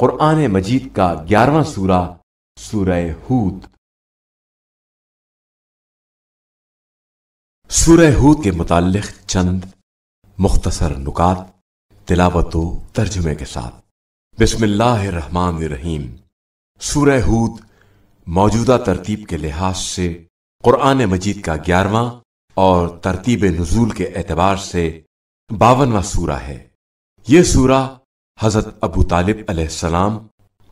قرآن مجید کا 11واں سورہ سورہ ہود۔ سورہ ہود کے متعلق چند مختصر نکات تلاوت و ترجمے کے ساتھ۔ بسم اللہ الرحمن الرحیم۔ سورہ ہود موجودہ ترتیب کے لحاظ سے قرآن مجید کا 11واں اور ترتیب نزول کے اعتبار سے 52واں سورہ ہے۔ یہ سورہ حضرت ابو طالب علیہ السلام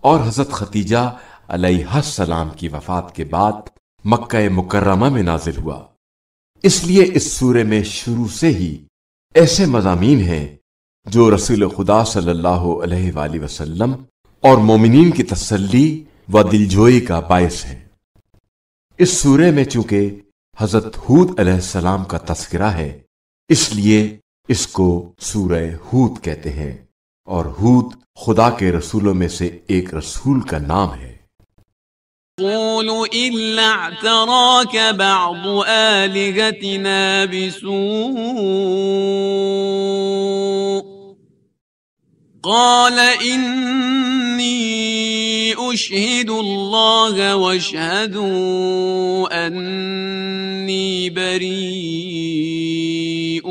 اور حضرت خدیجہ علیہ السلام کی وفات کے بعد مکہ مکرمہ میں نازل ہوا، اس لیے اس سورے میں شروع سے ہی ایسے مضامین ہیں جو رسول خدا صلی اللہ علیہ وآلہ وسلم اور مومنین کی تسلی و دلجوئی کا باعث ہیں۔ اس سورے میں چونکہ حضرت ہود علیہ السلام کا تذکرہ ہے، اس لیے اس کو سورہ ہود کہتے ہیں، اور ہود خدا کے رسولوں میں سے ایک رسول کا نام ہے۔ قول إلا اعتراك بعض آلهتنا بسوء قال إني أشهد الله واشهدوا أني بريء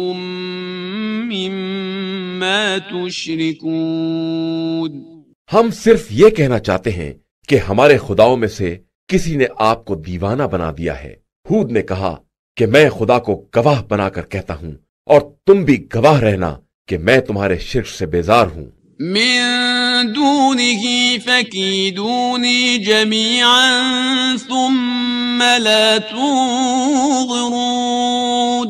مما تشركون۔ ہم صرف یہ کہنا چاہتے ہیں کہ ہمارے خداؤں میں سے کسی نے آپ کو دیوانہ بنا دیا ہے۔ ہود نے کہا کہ میں خدا کو گواہ بنا کر کہتا ہوں، اور تم بھی گواہ رہنا کہ میں تمہارے شرک سے بیزار ہوں۔ من دونه فكيدوني جميعا ثم لا تنظرون۔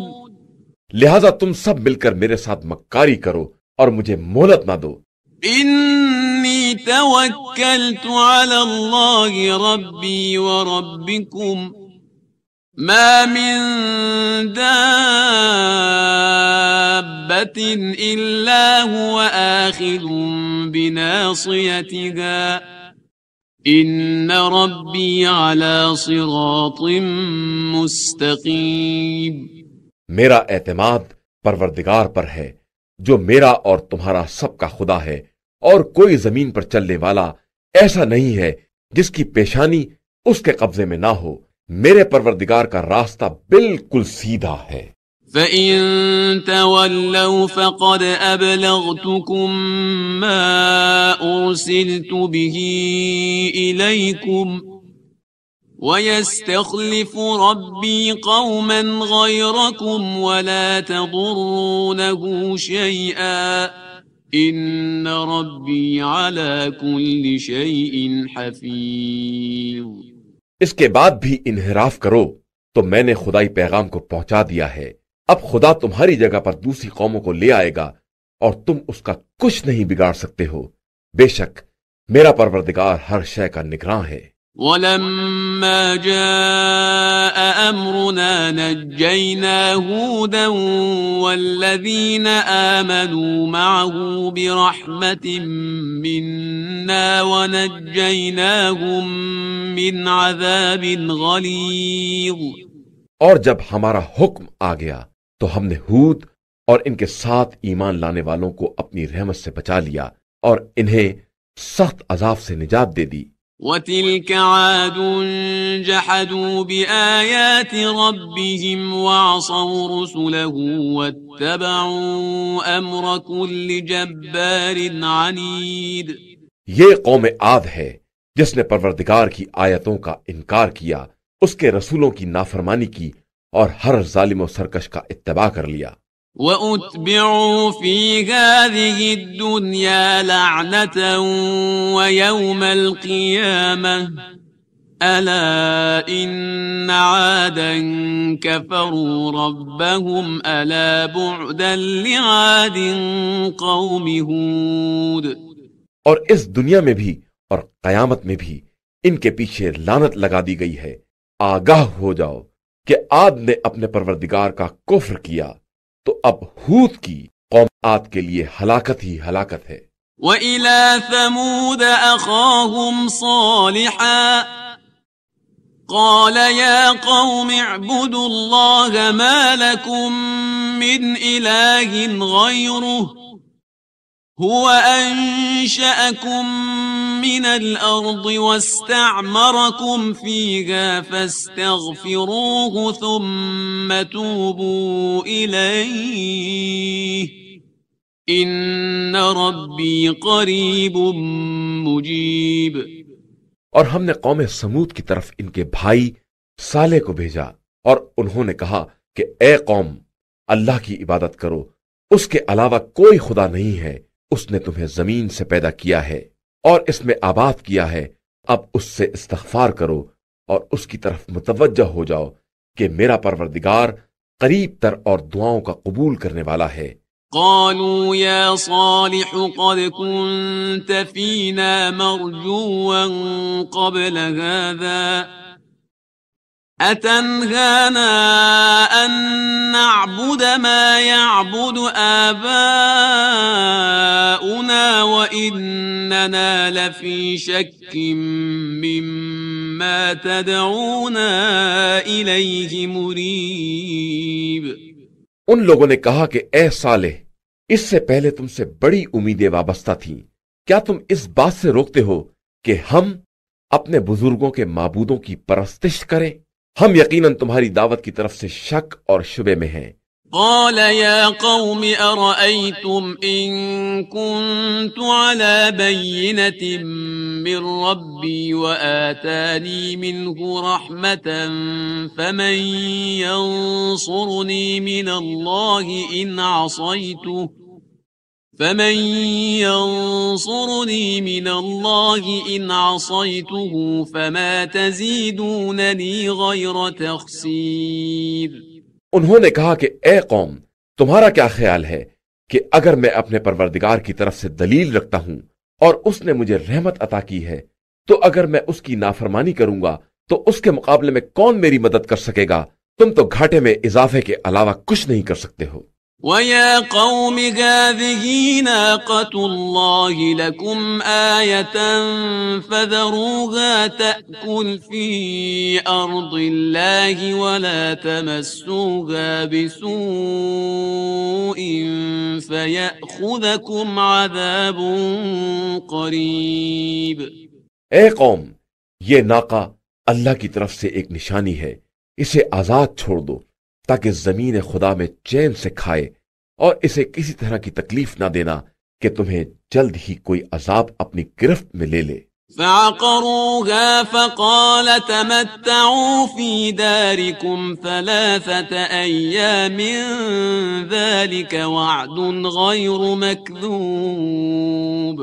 لہذا تم سب مل کر میرے ساتھ مکاری کرو اور مجھے مہلت نہ دو۔ إني توكلت على الله ربي وربكم ما من دابة إلا هو آخذ بناصيتها إن ربي على صراط مستقيم۔ میرا اعتماد پروردگار پر ہے جو میرا اور تمہارا سب کا خدا ہے، اور کوئی زمین پر چلنے والا ایسا نہیں ہے جس کی پیشانی اس کے قبضے میں نہ ہو۔ میرے پروردگار کا راستہ بالکل سیدھا ہے۔ فَإِن تَوَلَّوْا فَقَدْ أَبْلَغْتُكُم مَّا أُرْسِلْتُ بِهِ إِلَيْكُمْ وَيَسْتَخْلِفُ رَبِّي قَوْمًا غَيْرَكُمْ وَلَا تَضُرُّونَهُ شَيْئًا إِنَّ رَبِّي عَلَى كُلِّ شَيْءٍ حَفِيظٌ۔ اس کے بعد بھی انحراف کرو تو میں نے خدائی پیغام کو پہنچا دیا ہے۔ اب خدا تمہاری جگہ پر دوسری قوموں کو لے آئے گا اور تم اس کا کچھ نہیں بگاڑ سکتے ہو۔ بے شک میرا پروردگار ہر شے کا نگراں ہے۔ وَلَمَّا جَاءَ أَمْرُنَا نَجَّيْنَا هُودًا وَالَّذِينَ آمَنُوا مَعَهُ بِرَحْمَةٍ مِّنَّا وَنَجَّيْنَاهُم مِّنْ عَذَابٍ غَلِيظٍ۔ اور جب ہمارا حکم آ گیا تو ہم نے ہود اور ان کے ساتھ ایمان لانے والوں کو اپنی رحمت سے بچا لیا اور انہیں سخت عذاب سے نجات دے دی۔ وَتِلْكَ عَادٌ جَحَدُوا بِآيَاتِ رَبِّهِمْ وَعَصَوْا رُسُلَهُ وَاتَّبَعُوا أَمْرَ كُلِّ جَبَّارٍ عَنِيدٍ۔ یہ قوم عاد ہے جس نے پروردگار کی آیتوں کا انکار کیا، اس کے رسولوں کی نافرمانی کی اور ہر ظالم و سرکش کا اتباع کر لیا۔ وَأُتْبِعُوا فِي هَذِهِ الدُّنْيَا لَعْنَةً وَيَوْمَ الْقِيَامَةِ أَلَا إِنَّ عَادًا كَفَرُوا رَبَّهُمْ أَلَا بُعْدًا لِعَادٍ قَوْمِ هُودٍ۔ اور اس دنیا میں بھی اور قیامت میں بھی ان کے پیچھے لعنت لگا دی گئی ہے۔ آگاہ ہو جاؤ کہ عاد نے اپنے پروردگار کا کفر کیا، تو اب ہود کی قوم عاد کے لیے ہلاکت ہی ہلاکت ہے۔ وَإِلَى ثَمُودَ أَخَاهُمْ صَالِحًا قَالَ يَا قَوْمِ اعْبُدُوا اللَّهَ مَا لَكُمْ مِنْ إِلَٰهٍ غَيْرُهُ هو أنشأكم من الأرض واستعمركم فيها فاستغفروه ثم توبوا إليه إن ربي قريب مجيب۔ اور ہم نے قوم سمود کی طرف ان کے بھائی صالح کو بھیجا اور انہوں نے کہا کہ اے قوم، اللہ کی عبادت کرو، اس کے علاوہ کوئی خدا نہیں ہے، اس نے تمہیں زمین سے پیدا کیا ہے اور اس میں آباد کیا ہے، اب اس سے استغفار کرو اور اس کی طرف متوجہ ہو جاؤ کہ میرا پروردگار قریب تر اور دعاؤں کا قبول کرنے والا ہے۔ قالوا يا صالح قد كنت فينا مرجوا قبل هذا أتنهانا أن نعبد ما يعبد آباؤنا وإننا لفي شك مما تدعونا إليه مريب۔ ان لوگوں نے کہا کہ اے صالح، اس سے پہلے تم سے بڑی امیدیں وابستہ تھیں، کیا تم اس بات سے روکتے ہو کہ ہم اپنے بزرگوں کے معبودوں کی پرستش کریں؟ ہم یقیناً تمہاری دعوت کی طرف سے شک اور شبے میں ہیں۔ قال يا قوم أرأيتم إن كنت على بينة من ربي وآتاني منه رحمة فمن ينصرني من الله إن عصيته فما تزيدونني غير تخسير۔ انہوں نے کہا کہ اے قوم، تمہارا کیا خیال ہے کہ اگر میں اپنے پروردگار کی طرف سے دلیل رکھتا ہوں اور اس نے مجھے رحمت عطا کی ہے، تو اگر میں اس کی نافرمانی کروں گا تو اس کے مقابلے میں کون میری مدد کر سکے گا؟ تم تو گھاٹے میں اضافے کے علاوہ کچھ نہیں کر سکتے ہو۔ وَيَا قَوْمِ هَٰذِهِ نَاقَةُ اللَّهِ لَكُمْ آيَةً فَذَرُوهَا تَأْكُلْ فِي أَرْضِ اللَّهِ وَلَا تَمَسُّوهَا بِسُوءٍ فَيَأْخُذَكُمْ عَذَابٌ قَرِيبٌ۔ اے قوم، یہ ناقہ اللہ کی طرف سے ایک نشانی ہے، اسے آزاد چھوڑ دو تاکہ زمین خدا میں چین سے کھائے، اور اسے کسی طرح کی تکلیف نہ دینا کہ تمہیں جلد ہی کوئی عذاب اپنی گرفت میں لے لے۔ فعقروها فقال تمتعوا في داركم 3 أيام ذلك وعد غير مكذوب۔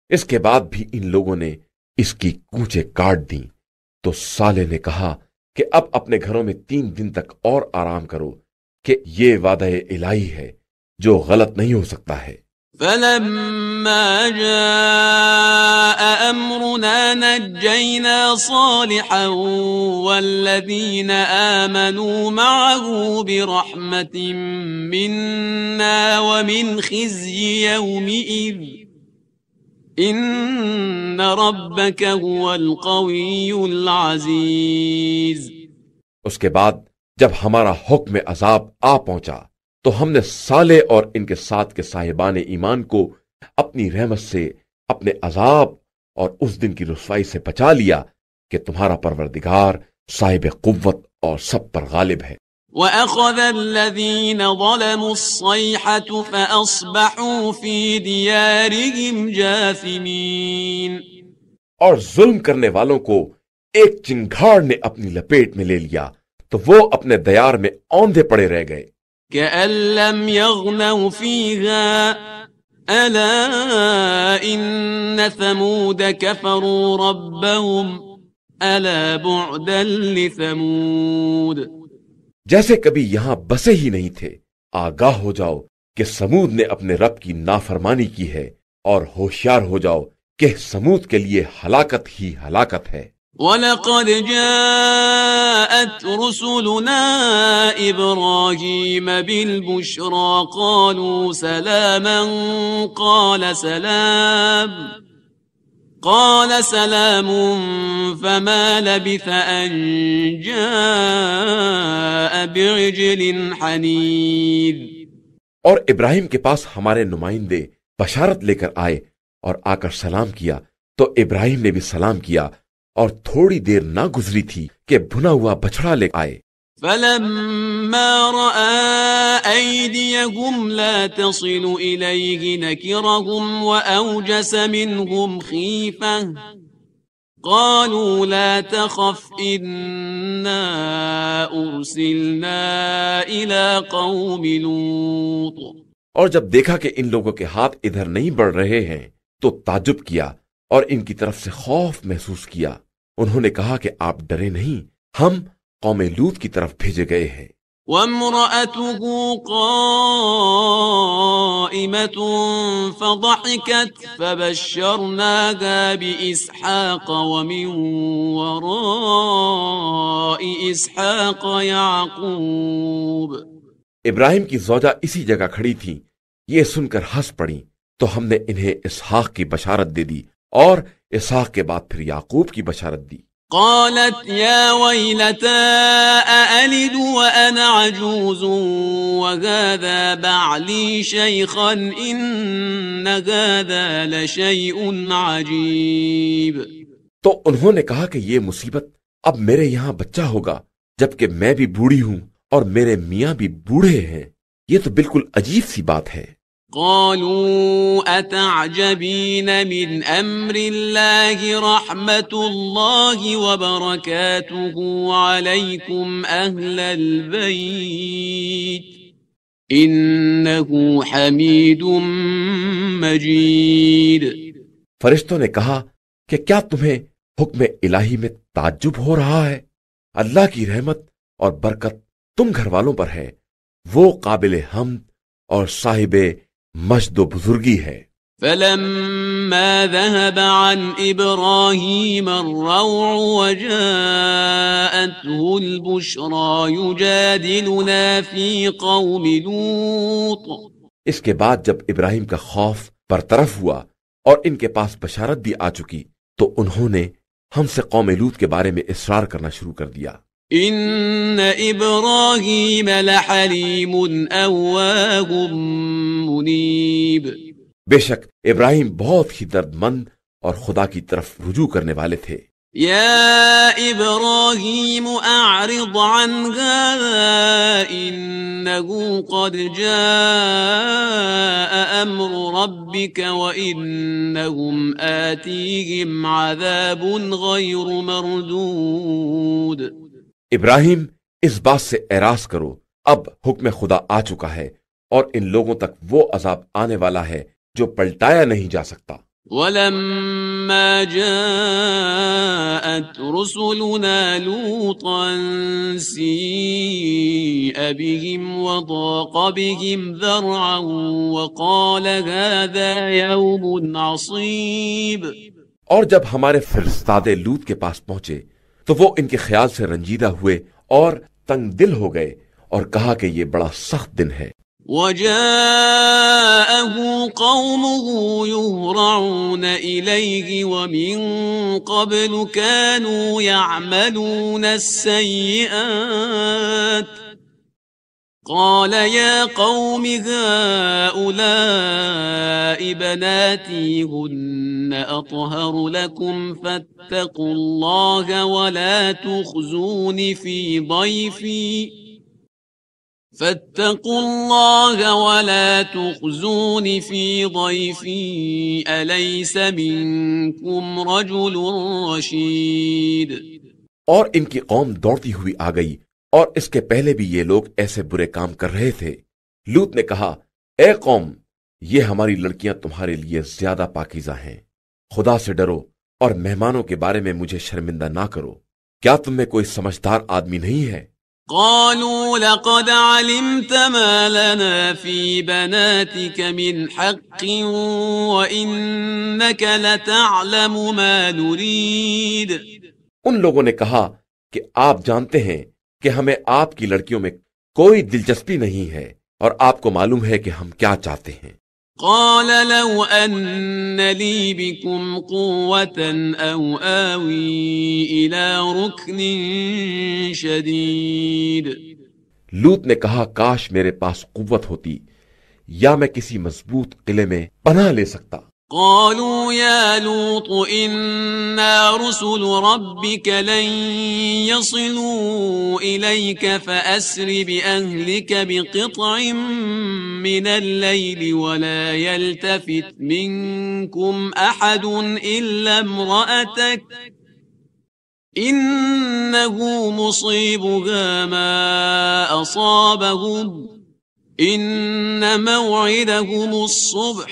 اس کے بعد بھی ان لوگوں نے اس کی کونچیں کاٹ دیں تو صالح نے کہا کہ اب اپنے گھروں میں 3 دن تک اور آرام کرو کہ یہ وعدہ الہی ہے جو غلط نہیں ہو سکتا ہے۔ فلما جاء أمرنا نجينا صالحا والذين آمنوا معه برحمة منا ومن خزي يومئذ إن ربك هو القوي العزيز۔ اس کے بعد جب ہمارا حکم عذاب آ پہنچا تو ہم نے صالح اور ان کے ساتھ کے صاحبان ایمان کو اپنی رحمت سے اپنے عذاب اور اس دن کی رسوائی سے بچا لیا کہ تمہارا پروردگار صاحب قوت اور سب پر غالب ہے۔ وَأَخَذَ الَّذِينَ ظَلَمُوا الصَّيْحَةُ فَأَصْبَحُوا فِي دِيَارِهِمْ جَاثِمِينَ۔ اور ظلم کرنے والوں کو ایک چنگھاڑ نے اپنی لپیٹ میں لے لیا تو وہ اپنے دیار میں اوندھے پڑے رہ گئے۔ كَأَن لَّمْ يَغْنَوْا فِيهَا أَلَا إِنَّ ثَمُودَ كَفَرُوا رَبَّهُمْ أَلَا بُعْدًا لِثَمُودَ۔ جیسے کبھی یہاں بسے ہی نہیں تھے، آگاہ ہو جاؤ کہ سمود نے اپنے رب کی نافرمانی کی ہے، اور ہوشیار ہو جاؤ کہ سمود کے لیے ہلاکت ہی ہلاکت ہے۔ وَلَقَدْ جَاءَتْ رُسُلُنَا إِبْرَاهِيمَ بِالْبُشْرَى قَالُوا سَلَامًا قَالَ سَلَامٌ فَمَا لَبِثَ أَن جَاءَ بِعِجْلٍ حَنِيذٍ۔ اور ابراہیم کے پاس ہمارے نمائندے بشارت لے کر آئے اور آ کر سلام کیا تو ابراہیم نے بھی سلام کیا، اور تھوڑی دیر نہ گزری تھی کہ بھنا ہوا بچڑا لے آئے۔ فلما رأى أيديهم لا تصل إليه نكرهم وأوجس منهم خيفة قالوا لا تخف إنا أرسلنا إلى قوم لوط۔ اور جب دیکھا کہ ان لوگوں کے ہاتھ ادھر نہیں بڑھ رہے ہیں تو تعجب کیا اور ان کی طرف سے خوف محسوس کیا۔ انہوں نے کہا کہ آپ ڈرے نہیں، ہم قوم لوط کی طرف بھیجے گئے ہیں۔ وامرأته قائمة فضحكت فبشرناها بإسحاق ومن وراء إسحاق يعقوب۔ ابراہیم کی زوجہ اسی جگہ کھڑی تھی، یہ سن کر ہنس پڑی تو ہم نے انہیں اسحاق کی بشارت دے دی اور اسحاق کے بعد پھر یعقوب کی بشارت دی۔ قالت يا ويلتى أألد وأنا عجوز وهذا بعلي شيخا إن هذا لشيء عجيب۔ تو انہوں نے کہا کہ یہ مصیبت اب میرے یہاں بچہ ہوگا جبکہ میں بھی بوڑھی ہوں اور میرے میاں بھی بوڑھے ہیں، یہ تو بالکل عجیب سی بات ہے۔ قالوا أتعجبين من أمر الله رحمة الله وبركاته عليكم أهل البيت إنه حميد مجيد۔ فرشتوں نے کہا کہ کیا تمہیں حکم الہی میں تعجب ہو رہا ہے؟ اللہ کی رحمت اور برکت تم گھر والوں پر ہے، وہ قابل حمد اور صاحب مجد و بزرگی ہے۔ فلما ذهب عن إبراهيم الروع وجاءته البشرى يجادلنا في قوم لوط۔ اس کے بعد جب ابراہیم کا خوف برطرف ہوا اور ان کے پاس بشارت بھی آ چکی تو انہوں نے ہم سے قوم لوط کے بارے میں اصرار کرنا شروع کر دیا۔ ان ابراہیم لحلیم اواه منیب۔ بے شک ابراہیم بہت ہی درد مند اور خدا کی طرف رجوع کرنے والے تھے۔ یا ابراہیم اعرض عن هذا انه قد جاء امر ربك وانهم آتيهم عذاب غیر مردود۔ ابراہیم اس بات سے اعراض کرو، اب حکم خدا آ چکا ہے اور ان لوگوں تک وہ عذاب آنے والا ہے جو پلٹایا نہیں جا سکتا۔ وَلَمَّا جَاءَتْ رُسُلُنَا لُوطًا سِيءَ بِهِمْ وَضَاقَ بِهِمْ ذَرْعًا وَقَالَ هَذَا يَوْمٌ عَصِيبٌ۔ اور جب ہمارے فرستادے لوط کے پاس پہنچے تو وہ ان کے خیال سے رنجیدہ ہوئے اور تنگ دل ہو گئے اور کہا کہ یہ بڑا سخت دن ہے۔ وَجَاءَهُ قَوْمُهُ يُهْرَعُونَ إِلَيْهِ وَمِن قَبْلُ كَانُوا يَعْمَلُونَ السَّيِّئَاتِ قَالَ يَا قَوْمِ هَؤُلَاءِ بَنَاتِي هُنَّ أَطْهَرُ لَكُمْ فَاتَّقُوا اللَّهَ وَلَا تُخْزُونِ فِي ضَيْفِي أَلَيْسَ مِنكُمْ رَجُلٌ رَشِيدٌ۔ اور ان کی قوم دوڑتی ہوئی آ گئی اور اس کے پہلے بھی یہ لوگ ایسے برے کام کر رہے تھے۔ لوط نے کہا، اے قوم، یہ ہماری لڑکیاں تمہارے لیے زیادہ پاکیزہ ہیں، خدا سے ڈرو اور مہمانوں کے بارے میں مجھے شرمندہ نہ کرو۔ کیا تم میں کوئی سمجھدار آدمی نہیں ہے؟ قالوا لقد علمت ما لنا في بناتك من حق وإنك لتعلم ما نريد۔ ان لوگوں نے کہا کہ آپ جانتے ہیں کہ ہمیں آپ کی لڑکیوں میں کوئی دلچسپی نہیں ہے اور آپ کو معلوم ہے کہ ہم کیا چاہتے ہیں۔ قال لو أن لي بكم قوة أو آوي إلى ركن شديد۔ لوط نے کہا، کاش میرے پاس قوت ہوتی یا میں کسی مضبوط قلعے میں پناہ لے سکتا۔ قالوا يا لوط إنا رسل ربك لن يصلوا إليك فأسر بأهلك بقطع من الليل ولا يلتفت منكم أحد إلا امرأتك إنه مصيبها ما أصابهم إن موعدهم الصبح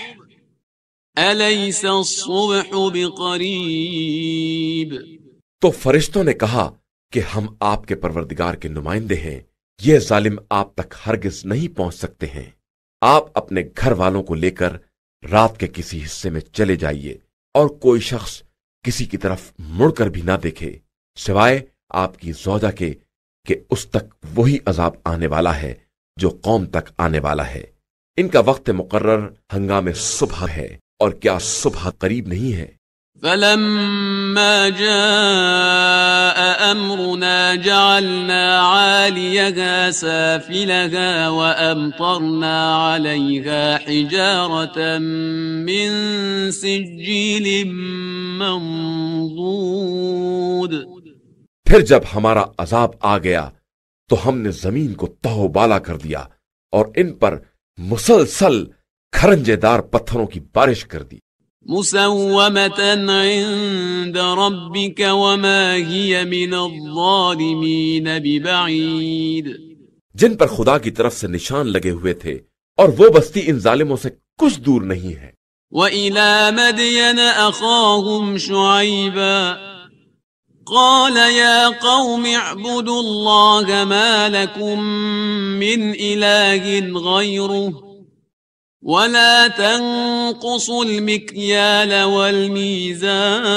أليس الصبح بقريب۔ تو فرشتوں نے کہا کہ ہم آپ کے پروردگار کے نمائندے ہیں، یہ ظالم آپ تک ہرگز نہیں پہنچ سکتے ہیں۔ آپ اپنے گھر والوں کو لے کر رات کے کسی حصے میں چلے جائیے اور کوئی شخص کسی کی طرف مڑ کر بھی نہ دیکھے سوائے آپ کی زوجہ کے کہ اس تک وہی عذاب آنے والا ہے جو قوم تک آنے والا ہے۔ ان کا وقت مقرر ہنگام صبح ہے، اور کیا صبح قریب نہیں ہے؟ فلما جاء أمرنا جعلنا عاليها سافلها وأمطرنا عليها حجارة من سجيل منضود۔ پھر جب ہمارا عذاب آ گیا تو ہم نے زمین کو تہو بالا کر دیا اور ان پر مسلسل کھرنجے دار پتھروں کی بارش کر دی۔ مسومة عند ربك وما هي من الظالمين ببعيد۔ جن پر خدا کی طرف سے نشان لگے ہوئے تھے، اور وہ بستی ان ظالموں سے کچھ دور نہیں ہے۔ وإلى مدين أخاهم شعيبا قال يا قوم اعبدوا الله ما لكم من إله غيره ولا تنقصوا المكيال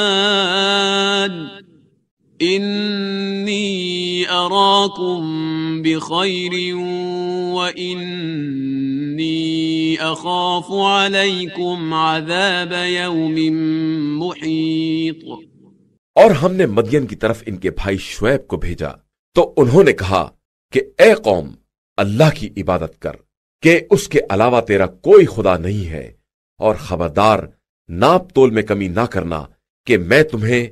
والميزان إني أراكم بخير وإني أخاف عليكم عذاب يوم محيط۔ اور ہم نے مدین کی طرف ان کے بھائی شعیب کو بھیجا تو انہوں نے کہا کہ اے قوم، اللہ کی عبادت کر کہ اس کے علاوہ تیرا کوئی خدا نہیں ہے، اور خبردار ناپ تول میں کمی نہ کرنا کہ میں تمہیں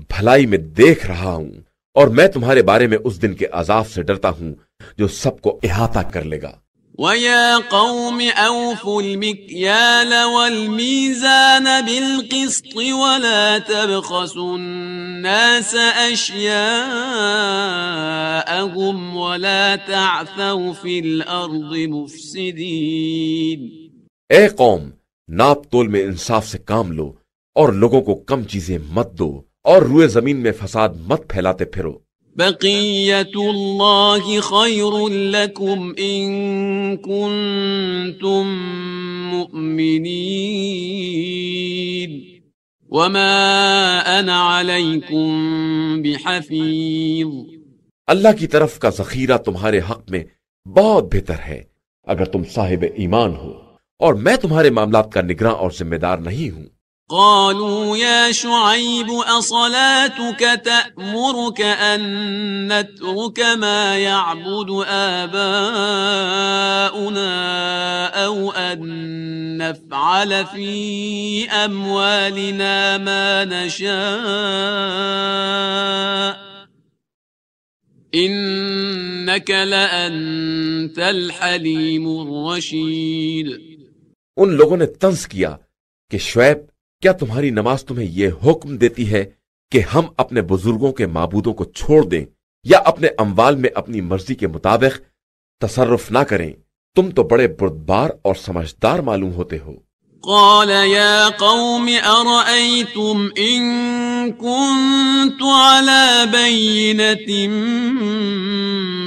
بھلائی میں دیکھ رہا ہوں، اور میں تمہارے بارے میں اس دن کے عذاب سے ڈرتا ہوں جو سب کو احاطہ کر لے گا۔ وَيَا قَوْمِ أَوْفُوا الْمِكْيَالَ وَالْمِيزَانَ بِالْقِسْطِ وَلَا تَبْخَسُوا النَّاسَ أَشْيَاءَهُمْ وَلَا تَعْثَوْا فِي الْأَرْضِ مُفْسِدِينَ۔ اے قوم، ناپ تول میں انصاف سے کام لو اور لوگوں کو کم چیزیں مت دو، اور روئے زمین میں فساد مت پھیلاتے پھرو۔ بقية الله خير لكم إن كنتم مؤمنين وما أنا عليكم بحفيظ۔ اللہ کی طرف کا ذخیرہ تمہارے حق میں بہت بہتر ہے اگر تم صاحب ایمان ہو، اور میں تمہارے معاملات کا نگراں اور ذمہ دار نہیں ہوں۔ قالوا يا شعيب أصلاتك تأمرك أن نترك ما يعبد آباؤنا أو أن نفعل في أموالنا ما نشاء إنك لأنت الحليم الرشيد۔ ان لوگوں نے طنز کیا کہ شعیب، کیا تمہاری نماز تمہیں یہ حکم دیتی ہے کہ ہم اپنے بزرگوں کے معبودوں کو چھوڑ دیں یا اپنے اموال میں اپنی مرضی کے مطابق تصرف نہ کریں؟ تم تو بڑے بردبار اور سمجھدار معلوم ہوتے ہو۔ قال يا قوم أرأيتم إن كنت على بينة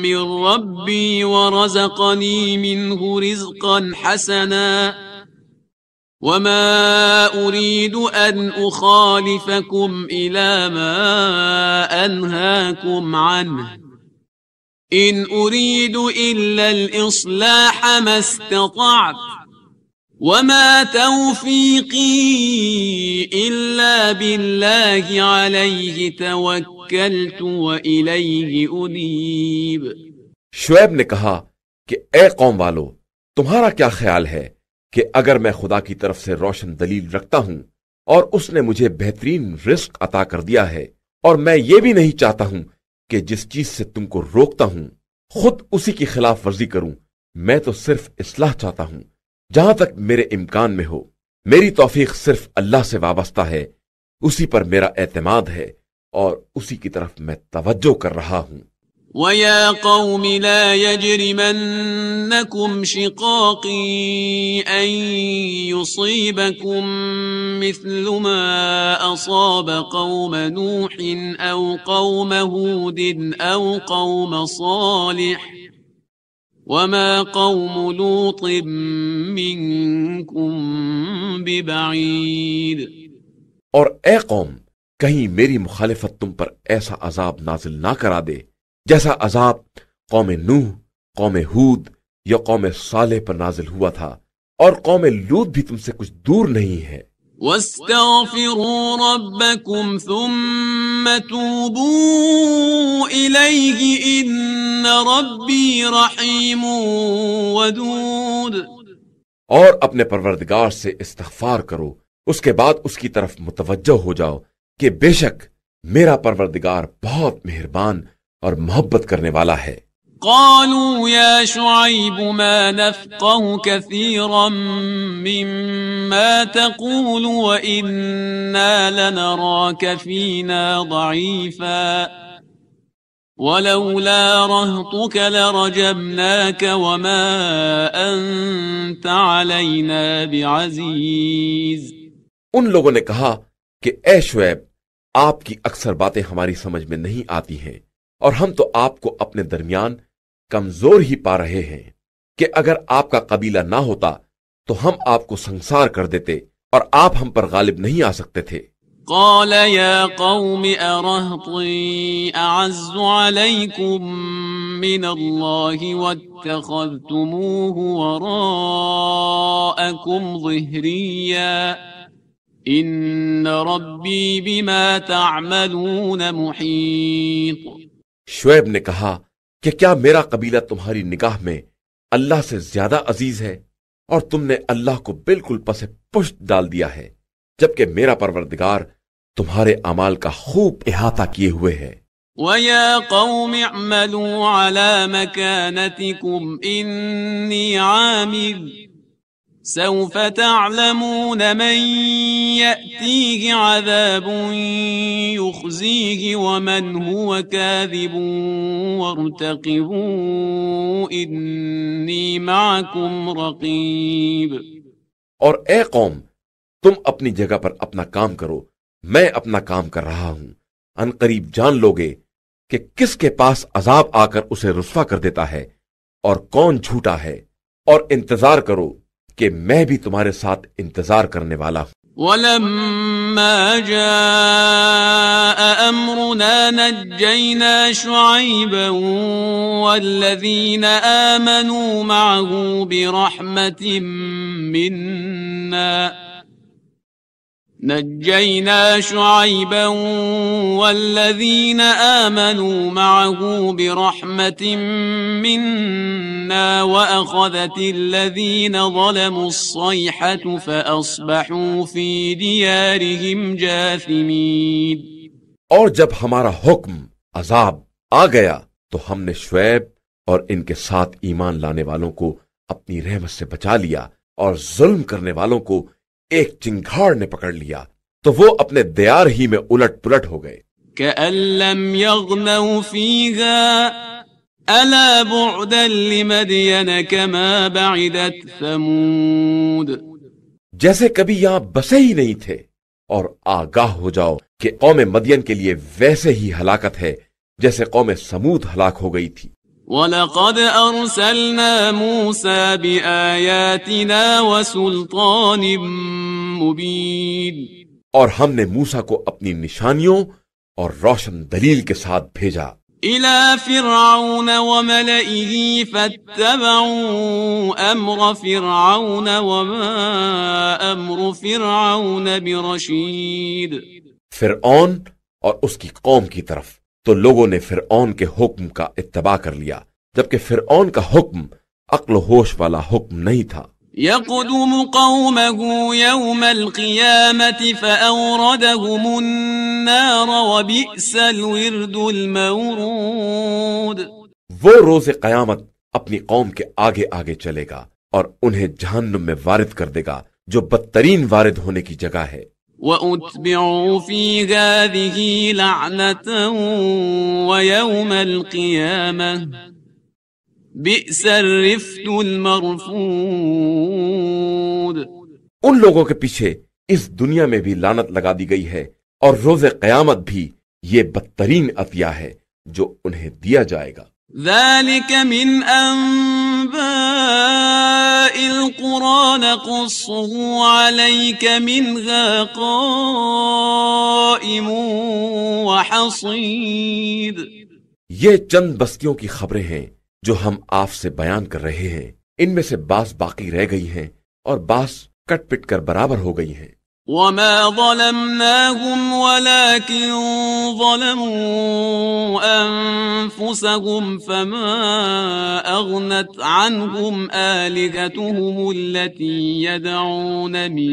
من ربي ورزقني منه رزقا حسنا وما أريد أن أخالفكم إلى ما أنهاكم عنه إن أريد إلا الإصلاح ما استطعت وما توفيقي إلا بالله عليه توكلت وإليه أنيب۔ شعیب نے کہا کہ اے قوم والو، تمہارا کیا خیال ہے کہ اگر میں خدا کی طرف سے روشن دلیل رکھتا ہوں اور اس نے مجھے بہترین رزق عطا کر دیا ہے، اور میں یہ بھی نہیں چاہتا ہوں کہ جس چیز سے تم کو روکتا ہوں خود اسی کی خلاف ورزی کروں، میں تو صرف اصلاح چاہتا ہوں جہاں تک میرے امکان میں ہو۔ میری توفیق صرف اللہ سے وابستہ ہے، اسی پر میرا اعتماد ہے اور اسی کی طرف میں توجہ کر رہا ہوں۔ وَيَا قَوْمِ لَا يَجْرِمَنَّكُمْ شِقَاقِي أَن يُصِيبَكُم مِّثْلُ مَا أَصَابَ قَوْمَ نُوحٍ أَوْ قَوْمَ هُودٍ أَوْ قَوْمَ صَالِحٍ وَمَا قَوْمُ لُوطٍ مِّنكُم بِبَعِيدٍ۔ اور اے قوم، کہیں میری مخالفت تم پر ایسا عذاب نازل نہ کرا دے جیسا عذاب قوم نوح، قوم ہود یا قوم صالح پر نازل ہوا تھا، اور قوم لوط بھی تم سے کچھ دور نہیں ہے۔ وَاسْتَغْفِرُوا رَبَّكُمْ ثُمَّ تُوبُوا إِلَيْهِ إِنَّ رَبِّي رَحِيمٌ وَدُودٌ۔ اور اپنے پروردگار سے استغفار کرو، اس کے بعد اس کی طرف متوجہ ہو جاؤ کہ بے شک میرا پروردگار بہت مہربان اور محبت کرنے والا ہے۔ قالوا يا شعيب ما نفقه كثيرا مما تقول وإنا لنراك فينا ضعيفا ولولا رهطك لرجمناك وما أنت علينا بعزيز۔ ان لوگوں نے کہا کہ اے شعیب، آپ کی اکثر باتیں ہماری سمجھ میں نہیں آتی ہیں، اور ہم تو آپ کو اپنے درمیان کمزور ہی پا رہے ہیں کہ اگر آپ کا قبیلہ نہ ہوتا تو ہم آپ کو سنسار کر دیتے اور آپ ہم پر غالب نہیں آ سکتے تھے۔ قال يا قوم أرهطي أعز عليكم من الله واتخذتموه وراءكم ظهريا إن ربي بما تعملون محيط۔ شعیب نے کہا کہ کیا میرا قبیلہ تمہاری نگاہ میں اللہ سے زیادہ عزیز ہے، اور تم نے اللہ کو بالکل پس پشت ڈال دیا ہے، جبکہ میرا پروردگار تمہارے اعمال کا خوب احاطہ کیے ہوئے ہے۔ وَيَا قَوْمِ اعْمَلُوا عَلَى مَكَانَتِكُمْ إِنِّي عَامِلٌ سَوْفَ تَعْلَمُونَ مَنْ يَأْتِيهِ عَذَابٌ يُخْزِيهِ وَمَنْ هُوَ كَاذِبٌ وَارْتَقِبُوا إِنِّي مَعَكُمْ رَقِيبٌ۔ اور اے قوم، تم اپنی جگہ پر اپنا کام کرو، میں اپنا کام کر رہا ہوں۔ ان قریب جان لوگے کہ کس کے پاس عذاب آ کر اسے رسوا کر دیتا ہے اور کون جھوٹا ہے، اور انتظار کرو کہ میں بھی تمہارے ساتھ انتظار کرنے والا ہوں۔ وَلَمَّا جَاءَ أَمْرُنَا نَجَّيْنَا شُعَيْبًا وَالَّذِينَ آمَنُوا مَعَهُ بِرَحْمَةٍ مِنَّا وَأَخَذَتِ الَّذِينَ ظَلَمُوا الصَّيْحَةُ فَأَصْبَحُوا فِي دِيَارِهِمْ جَاثِمِينَ۔ اور جب ہمارا حکم عذاب آ گیا تو ہم نے شعیب اور ان کے ساتھ ایمان لانے والوں کو اپنی رحمت سے بچا لیا، اور ظلم کرنے والوں کو ایک چنگھاڑ نے پکڑ لیا تو وہ اپنے دیار ہی میں الٹ پلٹ ہو گئے۔ كَأَن لَّمْ يَغْنَوْا فِيهَا أَلَا بُعْدًا لِّمَدْيَنَ كَمَا بَعِدَتْ ثَمُودُ۔ جیسے کبھی یہاں بسے ہی نہیں تھے، اور آگاہ ہو جاؤ کہ قوم مدین کے لیے ویسے ہی ہلاکت ہے جیسے قوم سمود ہلاک ہو گئی تھی۔ وَلَقَدْ أَرْسَلْنَا مُوسَى بِآيَاتِنَا وَسُلْطَانٍ مُبِينٍ۔ اور ہم نے موسیٰ کو اپنی نشانیوں اور روشن دلیل کے ساتھ بھیجا إِلَى فِرْعَوْنَ وَمَلَئِهِ فَاتَّبَعُوا أَمْرَ فِرْعَوْنَ وَمَا أَمْرُ فِرْعَوْنَ بِرَشِيدٍ۔ فرعون اور اس کی قوم کی طرف، تو لوگوں نے فرعون کے حکم کا اتباع کر لیا، جبکہ فرعون کا حکم عقل و ہوش والا حکم نہیں تھا۔ يقدم قومه يوم القيامة فأوردهم النار وبئس الورد المورود۔ وہ روز قیامت اپنی قوم کے آگے آگے چلے گا اور انہیں جہنم میں وارد کر دے گا جو بدترین وارد ہونے کی جگہ ہے۔ وَأُتْبِعُوا فِي هَذِهِ لَعْنَةً وَيَوْمَ الْقِيَامَةِ بِئْسَ الرِّفْدُ الْمَرْفُودُ۔ ان لوگوں کے پیچھے اس دنیا میں بھی لعنت لگا دی گئی ہے اور روز قیامت بھی یہ بدترین عطیہ ہے جو انہیں دیا جائے گا۔ ذَلِكَ مِنْ أَنْبَاءِ الْقُرَى نَقُصُّهُ عَلَيْكَ مِنْهَا قَائِمٌ وَحَصِيدٌ۔ یہ چند بستیوں کی خبریں ہیں جو ہم آپ سے بیان کر رہے ہیں، ان میں سے بعض باقی رہ گئی ہیں اور بعض کٹ پٹ کر برابر ہو گئی ہیں۔ وَمَا ظَلَمْنَاهُمْ وَلَكِنْ ظَلَمُوا أَنفُسَهُمْ فَمَا أَغْنَتْ عَنْهُمْ آلِهَتُهُمُ الَّتِي يَدْعُونَ مِن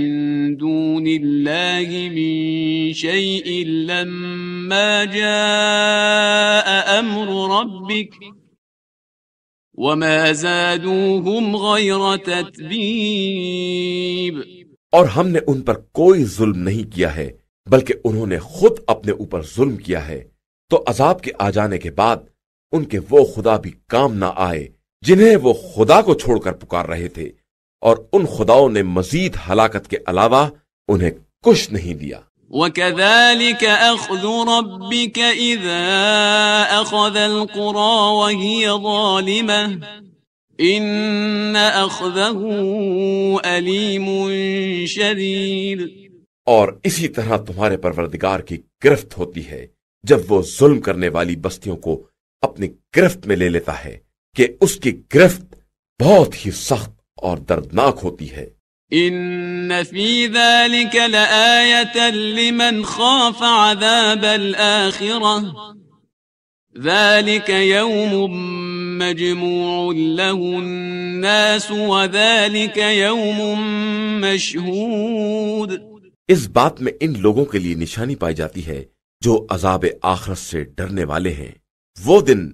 دُونِ اللَّهِ مِن شَيْءٍ لَمَّا جَاءَ أَمْرُ رَبِّكَ وَمَا زَادُوهُمْ غَيْرَ تَتْبِيبٍ۔ اور ہم نے ان پر کوئی ظلم نہیں کیا ہے بلکہ انہوں نے خود اپنے اوپر ظلم کیا ہے، تو عذاب کے آ جانے کے بعد ان کے وہ خدا بھی کام نہ آئے جنہیں وہ خدا کو چھوڑ کر پکار رہے تھے، اور ان خداؤں نے مزید ہلاکت کے علاوہ انہیں کچھ نہیں دیا۔ وَكَذَلِكَ أَخْذُ رَبِّكَ إِذَا أَخَذَ الْقُرَى وَهِيَ ظَالِمَةٌ إِنَّ أَخْذَهُ أَلِيمٌ شَدِيدٌ۔ اور اسی طرح تمہارے پروردگار کی گرفت ہوتی ہے جب وہ ظلم کرنے والی بستیوں کو اپنی گرفت میں لے لیتا ہے کہ اس کی گرفت بہت ہی سخت اور دردناک ہوتی ہے۔ إِنَّ فِي ذَلِكَ لَآيَةً لِمَنْ خَافَ عَذَابَ الْآخِرَةِ ذَلِكَ يَوْمٌ مَجْمُوعٌ لَهُ النَّاسُ وَذَلِكَ يَوْمٌ مَشْهُودٌ۔ اس بات میں ان لوگوں کے لیے نشانی پائی جاتی ہے جو عذاب آخرت سے ڈرنے والے ہیں، وہ دن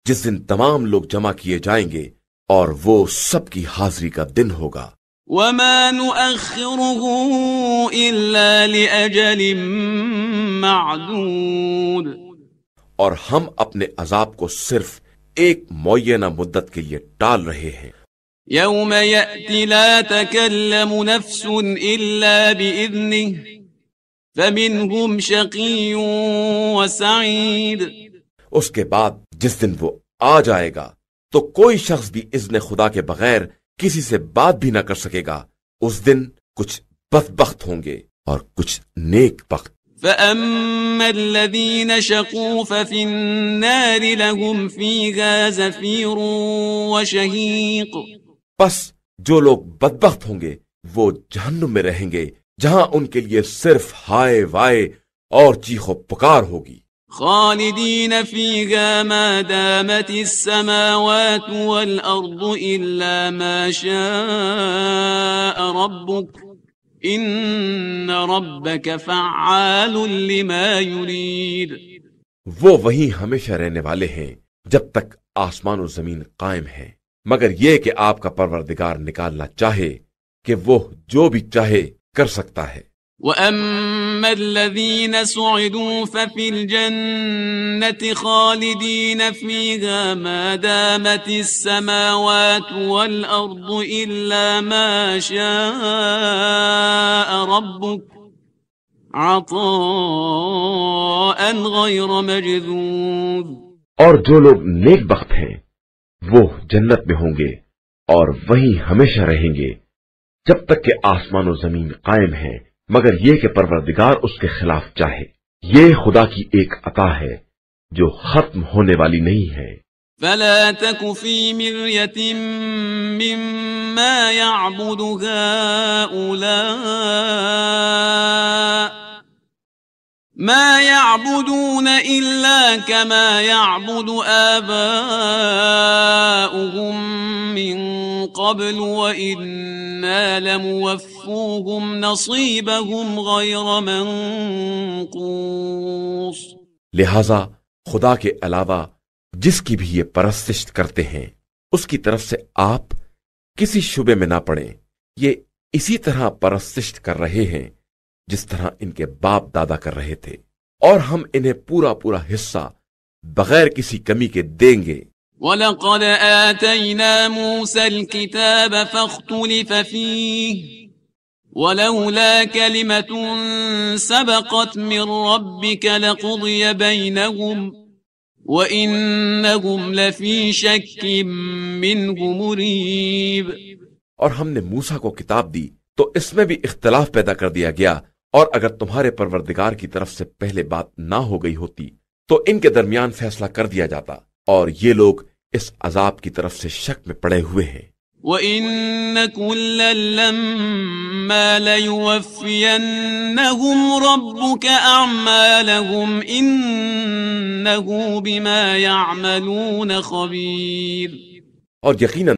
جس دن تمام لوگ جمع کیے جائیں گے اور وہ سب کی حاضری کا دن ہوگا۔ وَمَا نُؤَخِّرُهُ إِلَّا لِأَجَلٍ مَّعْدُودٍ۔ اور ہم اپنے عذاب کو صرف ایک معینہ مدت کے لیے ٹال رہے ہیں۔ يَوْمَ يَأْتِ لَا تَكَلَّمُ نَفْسٌ إِلَّا بِإِذْنِهِ فَمِنْهُمْ شَقِيٌّ وَسَعِيدٌ۔ اس کے بعد جس دن وہ آ جائے گا تو کوئی شخص بھی اذن خدا کے بغیر کسی سے بات بھی نہ کر سکے گا۔ اس دن کچھ بدبخت ہوں گے اور کچھ نیک بخت۔ فَأَمَّا الَّذِينَ شَقُوا فَفِي النَّارِ لَهُمْ فِيهَا زَفِيرٌ وَشَهِيقٌ۔ پس جو لوگ بدبخت ہوں گے وہ جہنم میں رہیں گے جہاں ان کے لیے صرف ہائے وائے اور چیخ و پکار ہوگی۔ خالدین فیہا ما دامت السماوات والارض الا ما شاء ربک ان ربک فعال لما یرید۔ وہ وہیں ہمیشہ رہنے والے ہیں جب تک آسمان و زمین قائم ہے، مگر یہ کہ آپ کا پروردگار نکالنا چاہے کہ وہ جو بھی چاہے کر سکتا ہے۔ وَأَمَّا الَّذِينَ سُعِدُوا فَفِي الْجَنَّةِ خَالِدِينَ فِيهَا مَا دَامَتِ السَّمَاوَاتُ وَالْأَرْضُ إِلَّا مَا شَاءَ رَبُّكَ عَطَاءً غَيْرَ مَجْذُوذٍ۔ اور جو لوگ نیک بخت ہیں وہ جنت میں ہوں گے اور وہیں ہمیشہ رہیں گے جب تک کہ آسمان و زمین قائم ہیں، مگر یہ کہ پروردگار اس کے خلاف چاہے۔ یہ خدا کی ایک عطا ہے جو ختم ہونے والی نہیں ہے۔ فَلَا تَكُ فِي مِرْيَةٍ مِّمَّا يَعْبُدُ هَؤُلَاءِ ما يعبدون إلا كما يعبد آباؤهم من قبل وإنا لموفوهم نصيبهم غير منقوص. لہذا خدا کے علاوہ جس کی بھی یہ پرستش کرتے ہیں اس کی طرف سے آپ کسی شبے میں نہ پڑیں. یہ اسی طرح پرستش کر رہے ہیں جس طرح ان کے باپ دادا کر رہے تھے، اور ہم انہیں پورا پورا حصہ بغیر کسی کمی کے دیں گے. وَلَقَدْ آتَيْنَا مُوسَى الْكِتَابَ فَاخْتُلِفَ فِيهِ وَلَوْلَا كَلِمَةٌ سَبَقَتْ مِنْ رَبِّكَ لَقُضِيَ بَيْنَهُمْ وَإِنَّهُمْ لَفِي شَكٍّ مِّنْهُ مُرِيبٍ. اور ہم نے موسیٰ کو کتاب دی تو اس میں بھی اختلاف پیدا کر دیا گیا، اور اگر تمہارے پروردگار کی طرف سے پہلے بات نہ ہو گئی ہوتی تو ان کے درمیان فیصلہ کر دیا جاتا، اور یہ لوگ اس عذاب کی طرف سے شک میں پڑے ہوئے ہیں. وَإِنَّ كُلًّا لَمَّا لَيُوَفِّيَنَّهُمْ رَبُّكَ أَعْمَالَهُمْ إِنَّهُ بِمَا يَعْمَلُونَ خَبِيرٌ. اور یقیناً